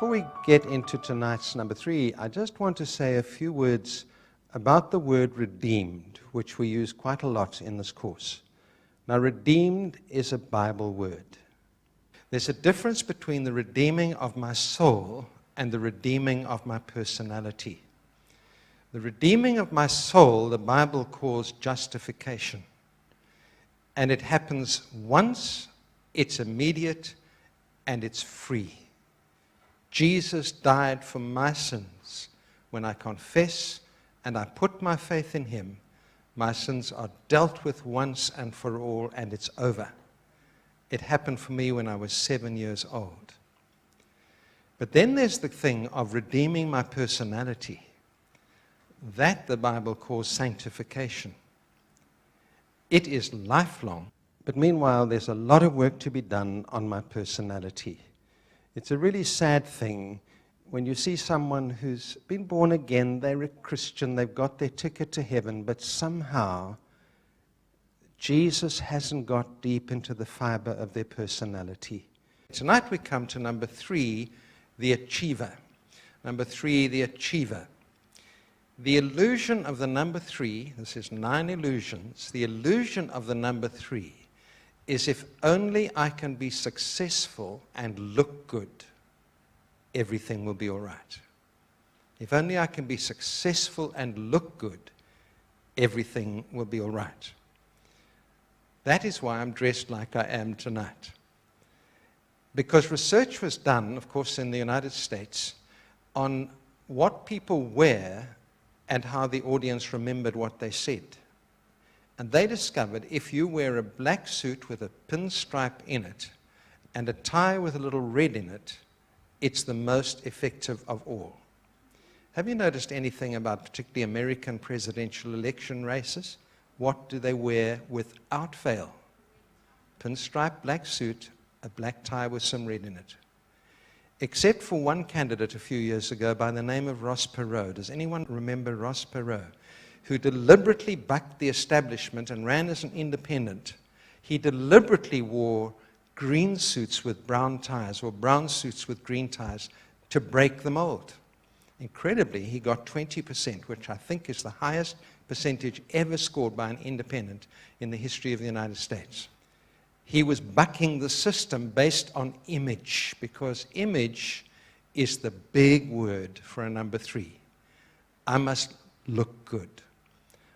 Before we get into tonight's number 3, I just want to say a few words about the word redeemed, which we use quite a lot in this course. Now, redeemed is a Bible word. There's a difference between the redeeming of my soul and the redeeming of my personality. The redeeming of my soul, the Bible calls justification. And it happens once, it's immediate, and it's free. Jesus died for my sins. When I confess and I put my faith in him, my sins are dealt with once and for all, and it's over. It happened for me when I was 7 years old. But then there's the thing of redeeming my personality. That the Bible calls sanctification. It is lifelong. But meanwhile, there's a lot of work to be done on my personality. It's a really sad thing when you see someone who's been born again, they're a Christian, they've got their ticket to heaven, but somehow Jesus hasn't got deep into the fiber of their personality. Tonight we come to number 3, the achiever. Number 3, the achiever. The illusion of the number 3, this is 9 illusions, the illusion of the number 3 is if only I can be successful and look good, everything will be all right. If only I can be successful and look good, everything will be all right. That is why I'm dressed like I am tonight. Because research was done, of course, in the United States on what people wear and how the audience remembered what they said. And they discovered if you wear a black suit with a pinstripe in it and a tie with a little red in it, it's the most effective of all. Have you noticed anything about particularly American presidential election races? What do they wear without fail? Pinstripe black suit, a black tie with some red in it. Except for one candidate a few years ago by the name of Ross Perot. Does anyone remember Ross Perot? Who deliberately bucked the establishment and ran as an independent. He deliberately wore green suits with brown ties or brown suits with green ties to break the mold. Incredibly, he got 20%, which I think is the highest percentage ever scored by an independent in the history of the United States. He was bucking the system based on image, because image is the big word for a number 3. I must look good.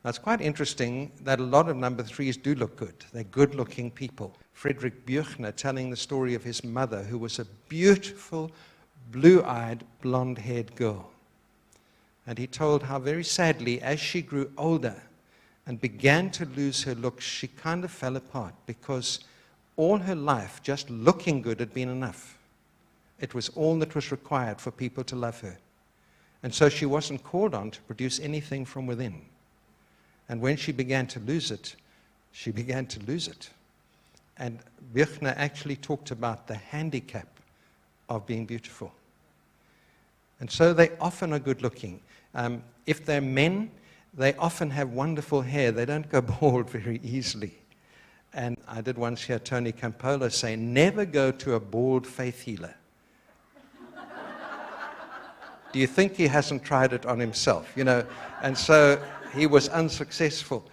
Now, it's quite interesting that a lot of number 3s do look good. They're good-looking people. Friedrich Buechner telling the story of his mother, who was a beautiful, blue-eyed, blonde-haired girl. And he told how very sadly, as she grew older and began to lose her looks, she kind of fell apart because all her life, just looking good had been enough. It was all that was required for people to love her. And so she wasn't called on to produce anything from within. And when she began to lose it, she began to lose it. And Buechner actually talked about the handicap of being beautiful. And so they often are good looking. If they're men, they often have wonderful hair. They don't go bald very easily. And I did once hear Tony Campolo say, never go to a bald faith healer. Do you think he hasn't tried it on himself? You know, and so he was unsuccessful.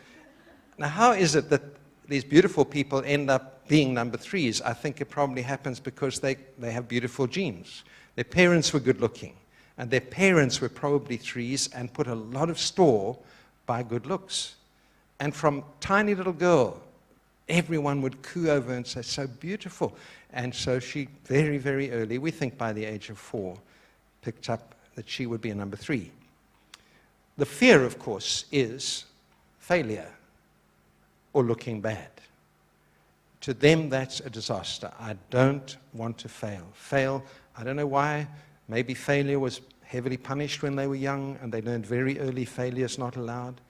Now, how is it that these beautiful people end up being number 3s? I think it probably happens because they have beautiful genes. Their parents were good looking, and their parents were probably 3s and put a lot of store by good looks. And from tiny little girl, everyone would coo over and say, so beautiful. And so she, very, very early, we think by the age of 4, picked up that she would be a number 3. The fear, of course, is failure or looking bad. To them, that's a disaster. I don't want to fail. Fail, I don't know why. Maybe failure was heavily punished when they were young, and they learned very early failure is not allowed.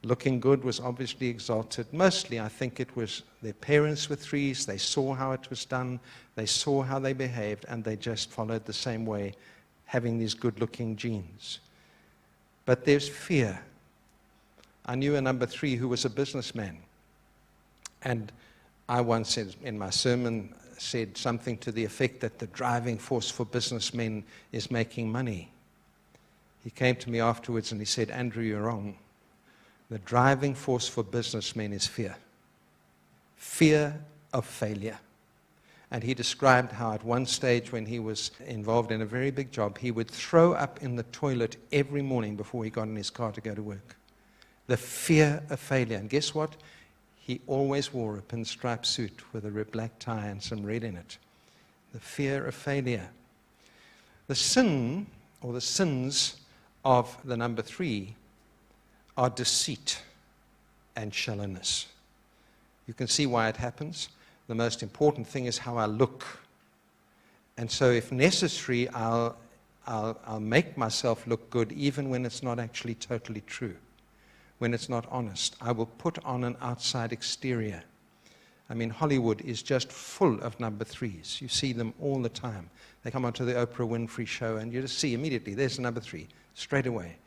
Looking good was obviously exalted. Mostly, I think it was their parents were 3s. They saw how it was done. They saw how they behaved, and they just followed the same way, having these good-looking genes. But there's fear. I knew a number 3 who was a businessman. And I once said in my sermon said something to the effect that the driving force for businessmen is making money. He came to me afterwards and he said, Andrew, you're wrong. The driving force for businessmen is fear. Fear of failure. And he described how at one stage when he was involved in a very big job, he would throw up in the toilet every morning before he got in his car to go to work. The fear of failure. And guess what? He always wore a pinstripe suit with a black tie and some red in it. The fear of failure. The sin, or the sins of the number 3, are deceit and shallowness. You can see why it happens. The most important thing is how I look. And so if necessary, I'll make myself look good even when it's not actually totally true, when it's not honest. I will put on an outside exterior. I mean, Hollywood is just full of number 3s. You see them all the time. They come onto the Oprah Winfrey show and you just see immediately, there's number 3, straight away.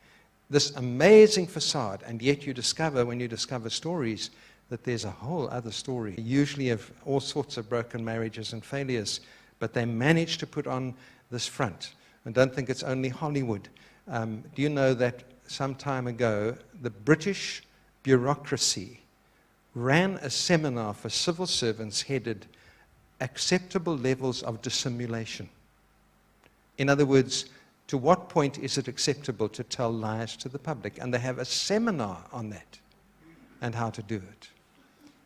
This amazing facade, and yet you discover, when you discover stories, that there's a whole other story, usually of all sorts of broken marriages and failures, but they manage to put on this front. And don't think it's only Hollywood. Do you know that some time ago, the British bureaucracy ran a seminar for civil servants headed acceptable levels of dissimulation? In other words, to what point is it acceptable to tell lies to the public? And they have a seminar on that and how to do it.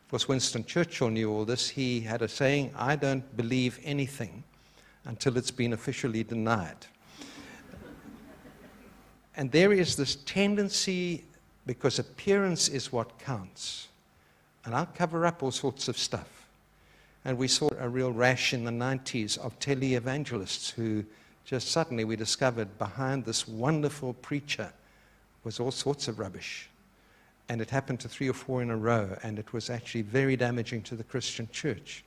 Of course, Winston Churchill knew all this. He had a saying, I don't believe anything until it's been officially denied. And there is this tendency, because appearance is what counts. And I'll cover up all sorts of stuff. And we saw a real rash in the 90s of televangelists who just suddenly we discovered behind this wonderful preacher was all sorts of rubbish. And it happened to 3 or 4 in a row, and it was actually very damaging to the Christian church,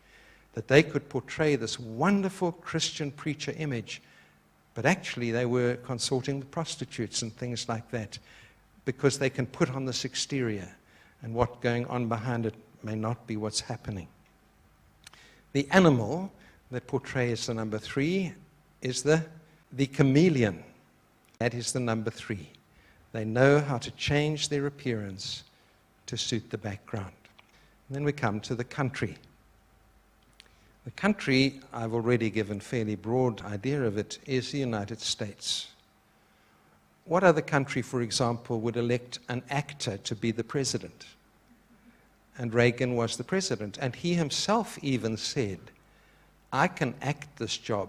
that they could portray this wonderful Christian preacher image, but actually they were consorting with prostitutes and things like that, because they can put on this exterior, and what's going on behind it may not be what's happening. The animal that portrays the number 3 is the chameleon. That is the number 3. They know how to change their appearance to suit the background. And then we come to the country. The country, I've already given fairly broad idea of it, is the United States. What other country, for example, would elect an actor to be the president? And Reagan was the president. And he himself even said, I can act this job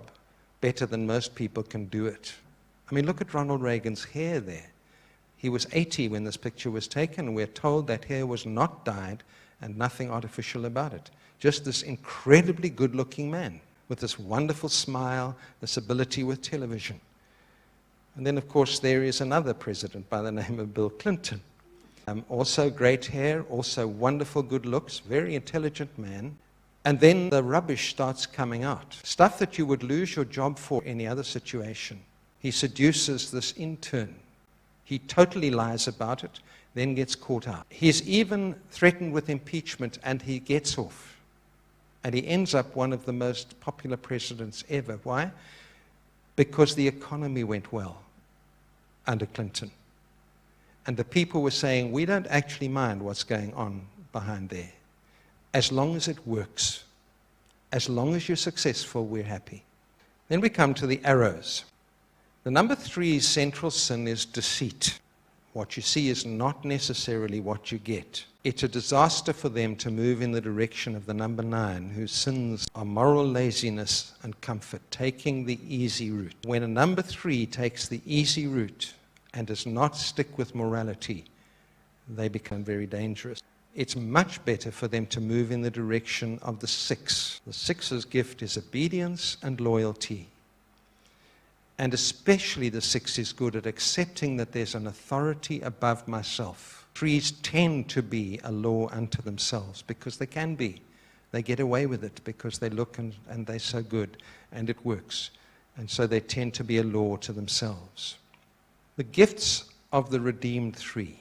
better than most people can do it. I mean, look at Ronald Reagan's hair there. He was 80 when this picture was taken, and we're told that hair was not dyed and nothing artificial about it. Just this incredibly good-looking man with this wonderful smile, this ability with television. And then, of course, there is another president by the name of Bill Clinton. Also great hair, also wonderful good looks, very intelligent man. And then the rubbish starts coming out. Stuff that you would lose your job for in any other situation. He seduces this intern. He totally lies about it, then gets caught out. He's even threatened with impeachment, and he gets off. And he ends up one of the most popular presidents ever. Why? Because the economy went well under Clinton. And the people were saying, we don't actually mind what's going on behind there. As long as it works, as long as you're successful, we're happy. Then we come to the arrows. The number 3's central sin is deceit. What you see is not necessarily what you get. It's a disaster for them to move in the direction of the number 9, whose sins are moral laziness and comfort, taking the easy route. When a number 3 takes the easy route and does not stick with morality, they become very dangerous. It's much better for them to move in the direction of the 6. The 6's gift is obedience and loyalty. And especially the 6 is good at accepting that there's an authority above myself. 3s tend to be a law unto themselves because they can be. They get away with it because they look and they're so good and it works. And so they tend to be a law to themselves. The gifts of the redeemed 3.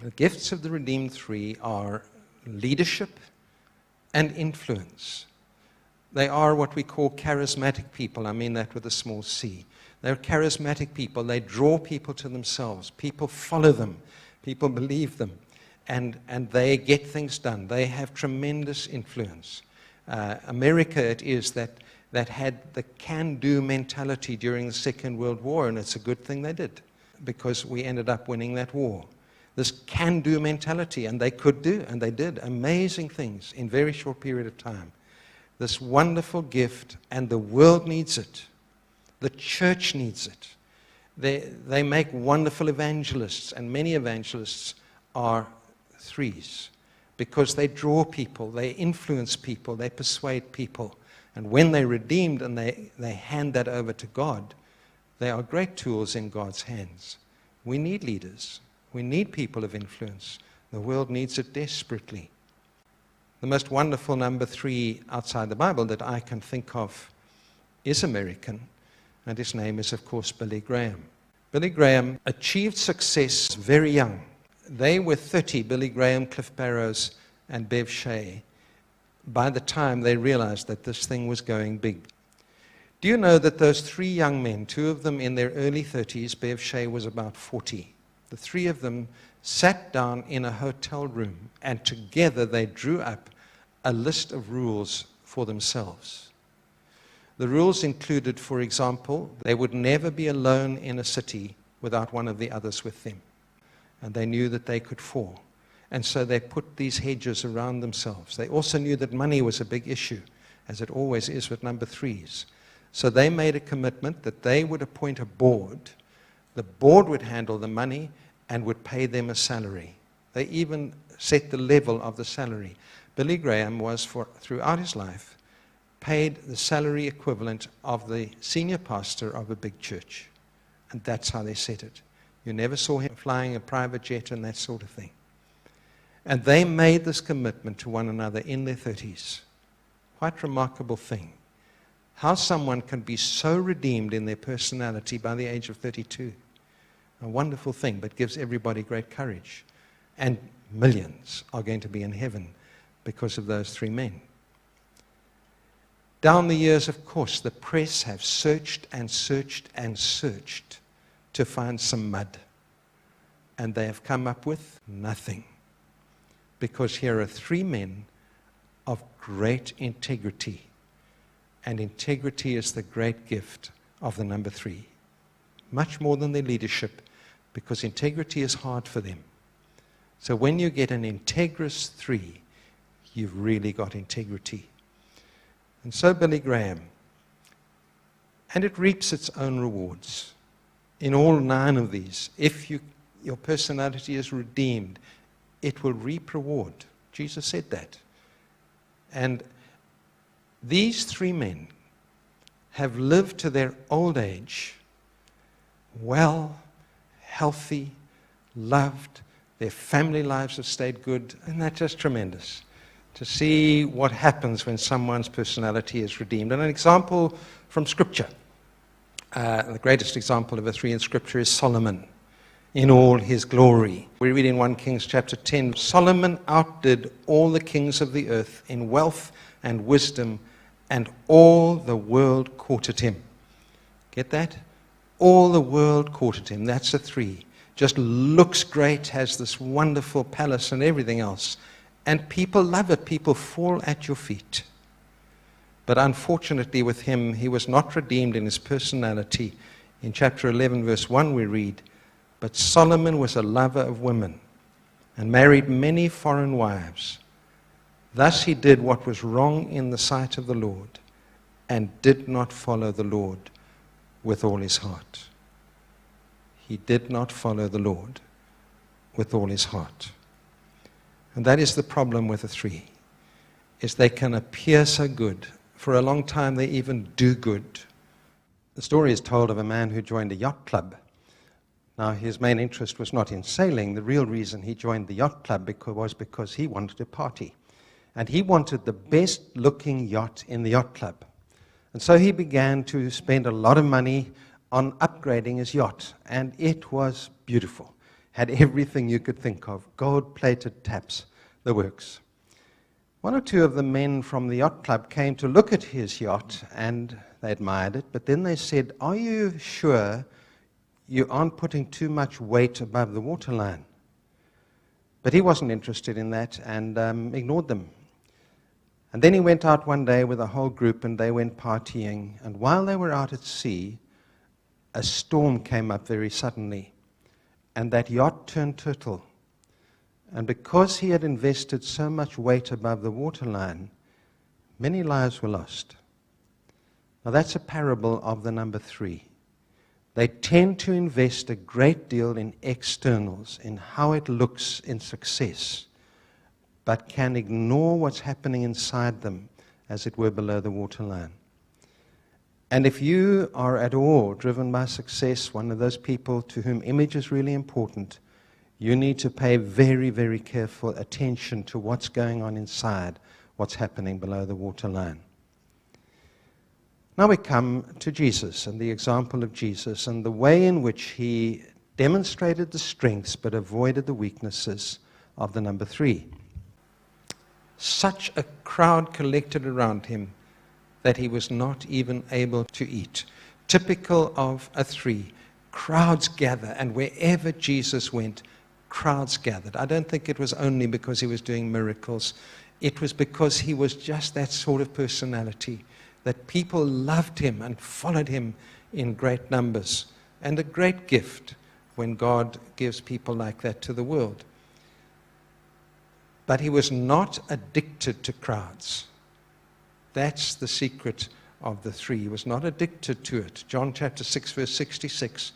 The gifts of the redeemed 3 are leadership and influence. They are what we call charismatic people. I mean that with a small c. They're charismatic people. They draw people to themselves. People follow them. People believe them. And they get things done. They have tremendous influence. America, it is, that had the can-do mentality during the Second World War, and it's a good thing they did, because we ended up winning that war. This can-do mentality, and they could do, and they did amazing things in a very short period of time. This wonderful gift, and the world needs it. The church needs it. They make wonderful evangelists, and many evangelists are threes, because they draw people, they influence people, they persuade people. And when they're redeemed and they hand that over to God, they are great tools in God's hands. We need leaders. We need people of influence. The world needs it desperately. The most wonderful number 3 outside the Bible that I can think of is American, and his name is, of course, Billy Graham. Billy Graham achieved success very young. They were 30, Billy Graham, Cliff Barrows, and Bev Shea, by the time they realized that this thing was going big. Do you know that those 3 young men, 2 of them in their early 30s, Bev Shea was about 40, the 3 of them sat down in a hotel room, and together they drew up a list of rules for themselves. The rules included, for example, they would never be alone in a city without one of the others with them. And they knew that they could fall. And so they put these hedges around themselves. They also knew that money was a big issue, as it always is with number 3s. So they made a commitment that they would appoint a board. The board would handle the money and would pay them a salary. They even set the level of the salary. Billy Graham was, throughout his life, paid the salary equivalent of the senior pastor of a big church. And that's how they set it. You never saw him flying a private jet and that sort of thing. And they made this commitment to one another in their 30s. Quite remarkable thing. How someone can be so redeemed in their personality by the age of 32. A wonderful thing, but gives everybody great courage. And millions are going to be in heaven because of those 3 men. Down the years, of course, the press have searched and searched and searched to find some mud. And they have come up with nothing. Because here are 3 men of great integrity. And integrity is the great gift of the number 3. Much more than their leadership, because integrity is hard for them. So when you get an integrous 3, you've really got integrity. And so Billy Graham, and it reaps its own rewards. In all 9 of these, if your personality is redeemed, it will reap reward. Jesus said that. And these 3 men have lived to their old age well, healthy, loved. Their family lives have stayed good. Isn't that just tremendous? To see what happens when someone's personality is redeemed. And an example from Scripture. The greatest example of a 3 in Scripture is Solomon in all his glory. We read in 1 Kings chapter 10, Solomon outdid all the kings of the earth in wealth and wisdom, and all the world courted him. Get that? All the world courted him. That's a 3. Just looks great, has this wonderful palace and everything else. And people love it. People fall at your feet. But unfortunately with him, he was not redeemed in his personality. In chapter 11, verse 1, we read, but Solomon was a lover of women and married many foreign wives. Thus he did what was wrong in the sight of the Lord and did not follow the Lord with all his heart. He did not follow the Lord with all his heart. And that is the problem with the 3, is they can appear so good. For a long time they even do good. The story is told of a man who joined a yacht club. Now, his main interest was not in sailing. The real reason he joined the yacht club was because he wanted to party. And he wanted the best-looking yacht in the yacht club. And so he began to spend a lot of money on upgrading his yacht. And it was beautiful. Had everything you could think of. Gold-plated taps, the works. One or two of the men from the yacht club came to look at his yacht, and they admired it, but then they said, "Are you sure you aren't putting too much weight above the waterline?" But he wasn't interested in that and ignored them. And then he went out one day with a whole group, and they went partying. And while they were out at sea, a storm came up very suddenly, and that yacht turned turtle. And because he had invested so much weight above the waterline, many lives were lost. Now that's a parable of the number 3. They tend to invest a great deal in externals, in how it looks in success, but can ignore what's happening inside them, as it were, below the waterline. And if you are at all driven by success, one of those people to whom image is really important, you need to pay very, very careful attention to what's going on inside, what's happening below the waterline. Now we come to Jesus and the example of Jesus and the way in which he demonstrated the strengths but avoided the weaknesses of the number 3. Such a crowd collected around him that he was not even able to eat. Typical of a 3. Crowds gather, and wherever Jesus went, crowds gathered. I don't think it was only because he was doing miracles. It was because he was just that sort of personality, that people loved him and followed him in great numbers. And a great gift when God gives people like that to the world. But he was not addicted to crowds. That's the secret of the 3. He was not addicted to it. John chapter 6, verse 66.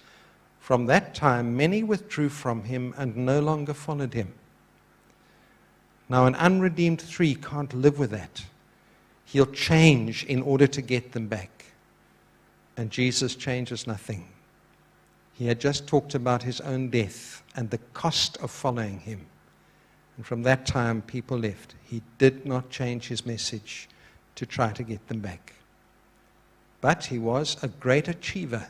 From that time, many withdrew from him and no longer followed him. Now, an unredeemed 3 can't live with that. He'll change in order to get them back. And Jesus changes nothing. He had just talked about his own death and the cost of following him. And from that time, people left. He did not change his message to try to get them back. But he was a great achiever.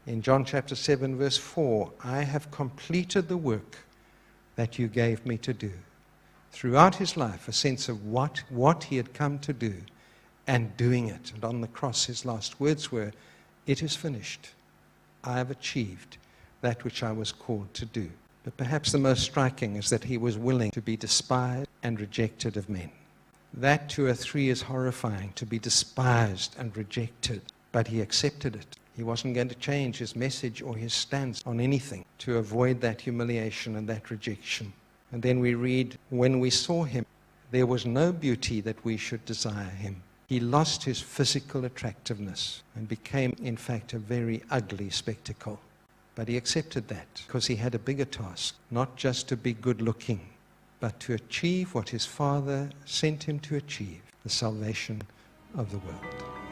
In John chapter 7, verse 4, I have completed the work that you gave me to do. Throughout his life, a sense of what he had come to do and doing it. And on the cross, his last words were, it is finished. I have achieved that which I was called to do. But perhaps the most striking is that he was willing to be despised and rejected of men. That to a 3 is horrifying, to be despised and rejected. But he accepted it. He wasn't going to change his message or his stance on anything to avoid that humiliation and that rejection. And then we read, when we saw him, there was no beauty that we should desire him. He lost his physical attractiveness and became, in fact, a very ugly spectacle. But he accepted that because he had a bigger task, not just to be good looking, but to achieve what his Father sent him to achieve, the salvation of the world.